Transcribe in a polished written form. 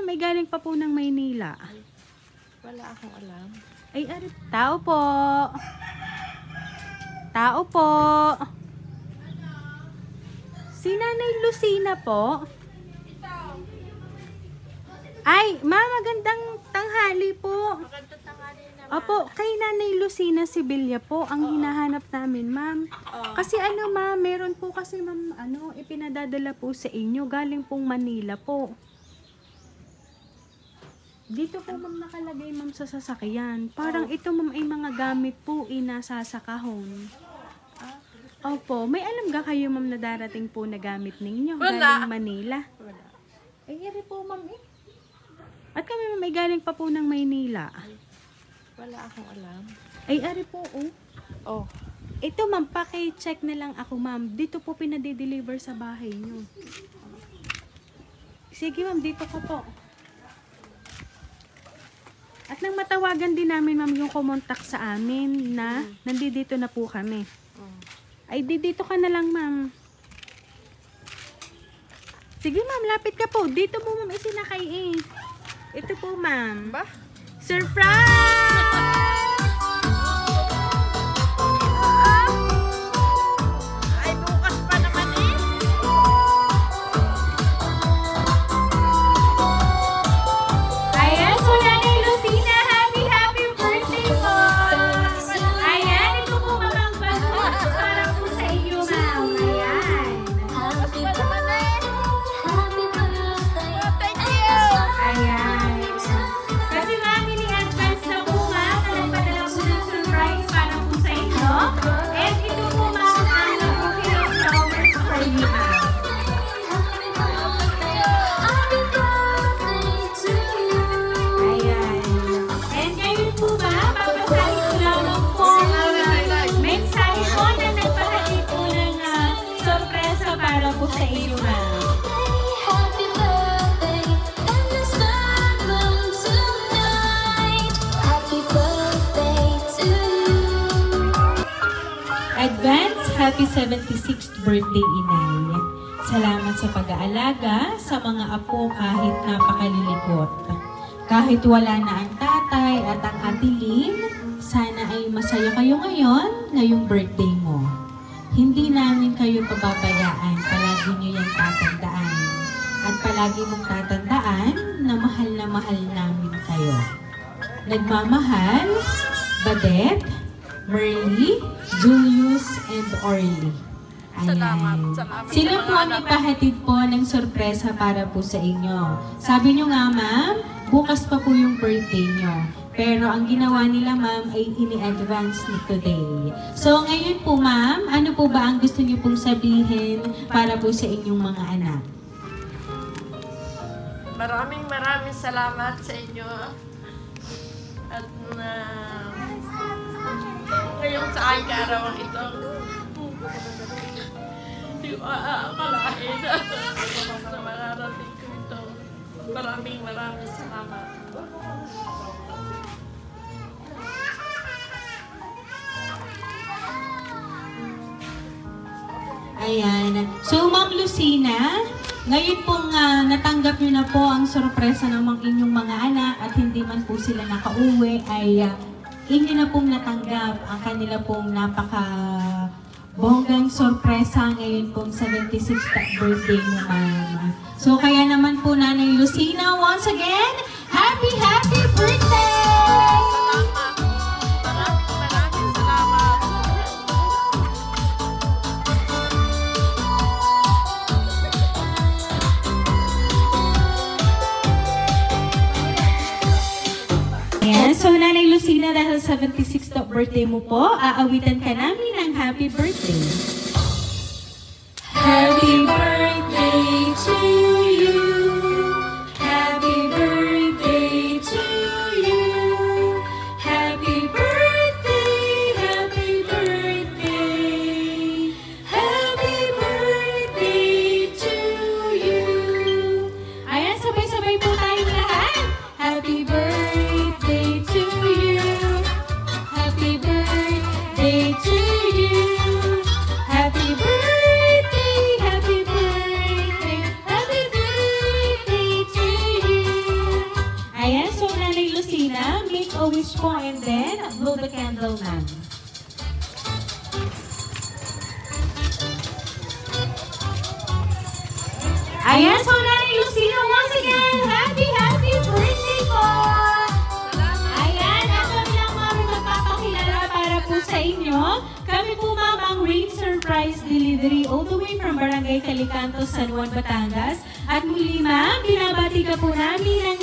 ma'am, ay galing pa po ng Maynila. Wala akong alam. Ay, tao po. Tao po. Si Nanay Lucina po. Ay, ma'am, magandang tanghali po. Magandang tanghali naman. Opo, kay Nanay Lucina Sibilia po ang hinahanap namin, ma'am. Kasi ano, ma'am, meron po kasi, ma'am, ipinadadala po sa inyo. Galing pong Manila po. Dito po, ma'am, nakalagay, ma'am, sa sasakyan. Parang ito, ma'am, ay mga gamit po inasa sa kahon. Opo, may alam ga kayo, ma'am, na darating po na gamit ninyo? Wala. Galing Manila. Wala. Ay, eri po, ma'am, eh. At kami, ma'am, ay galing pa po ng Maynila. Wala akong alam. Ay, eri po, oh. Oh. Ito, ma'am, paki-check na lang ako, ma'am. Dito po pinade-deliver sa bahay nyo. Sige, ma'am, dito ko po. At nang matawagan din namin, ma'am, yung kumontak sa amin na nandito na po kami. Ay, dito ka na lang, ma'am. Sige, ma'am, lapit ka po. Dito po, ma'am, isinakay eh. Ito po, ma'am. Ba? Surprise! Ay, bukas pa naman eh. Ayan, so Nanay Lucina, happy birthday po! Ayan, ito po mamang balot para po sa iyo, ma'am. Ayan. Bukas pa naman eh. Oh, thank you. Ayan. Kasi ma'am, ini-advance na po, ma'am, na nagpadala po ng surprise para po sa inyo. And ito po, ma'am, ang nag-booking ng flowers for you, ma'am. Ayan. And ngayon po ba, papasahin ko lang po ang mensahe po na nagpahali po ng sorpresa para po sa inyo, ma'am. Advance Happy 76th Birthday, Inay. Salamat sa pag-aalaga sa mga apo kahit napakalilikot. Kahit wala na ang tatay at ang atilin, sana ay masaya kayo ngayon, ngayong birthday mo. Hindi namin kayo pababayaan, palagi nyo yung tatandaan. At palagi mong tatandaan na mahal namin kayo. Nagmamahal, Badet, Merly, Julius, and Orly. Ayan. Salamat. Sila po ang nagpahatid po ng sorpresa para po sa inyo. Sabi nyo nga, ma'am, bukas pa po yung birthday nyo. Pero ang ginawa nila, ma'am, ay ini-advance ni today. So, ngayon po, ma'am, ano po ba ang gusto nyo pong sabihin para po sa inyong mga anak? Maraming salamat sa inyo. At ngayong sa araw ito, hindi ko aakalain na mararating ko ito. Maraming salamat. Ayan. So, Ma'am Lucina, ngayon pong natanggap nyo na po ang sorpresa ng mga inyong mga anak at hindi man po sila nakauwi, ay inyo na pong natanggap ang kanila pong napaka-bonggang sorpresa ngayon pong 76th birthday mo, ma'am. So, kaya naman po, Nanay Lucina, once again, happy birthday! Maraming salamat. Ayan, so Nanay Lucina, dahil 76th birthday mo po, aawitan ka namin ng happy birthday. Happy birthday to you. Happy birthday to you. Happy birthday, happy birthday. Happy birthday to you. Ayan, sabay-sabay po tayong lahat. Happy birthday to you. Happy birthday to you. Happy birthday, happy birthday, happy birthday. wish po and then blow the candle, ma'am. Ayan, so Nanay Lucina, once again, happy birthday po! Ayan, at kami lang mami magpapakilala para po sa inyo. Kami po ma'am ang Rain Surprise Delivery all the way from Barangay Calicanto, San Juan, Batangas. At muli ma'am, binabati ka po namin ng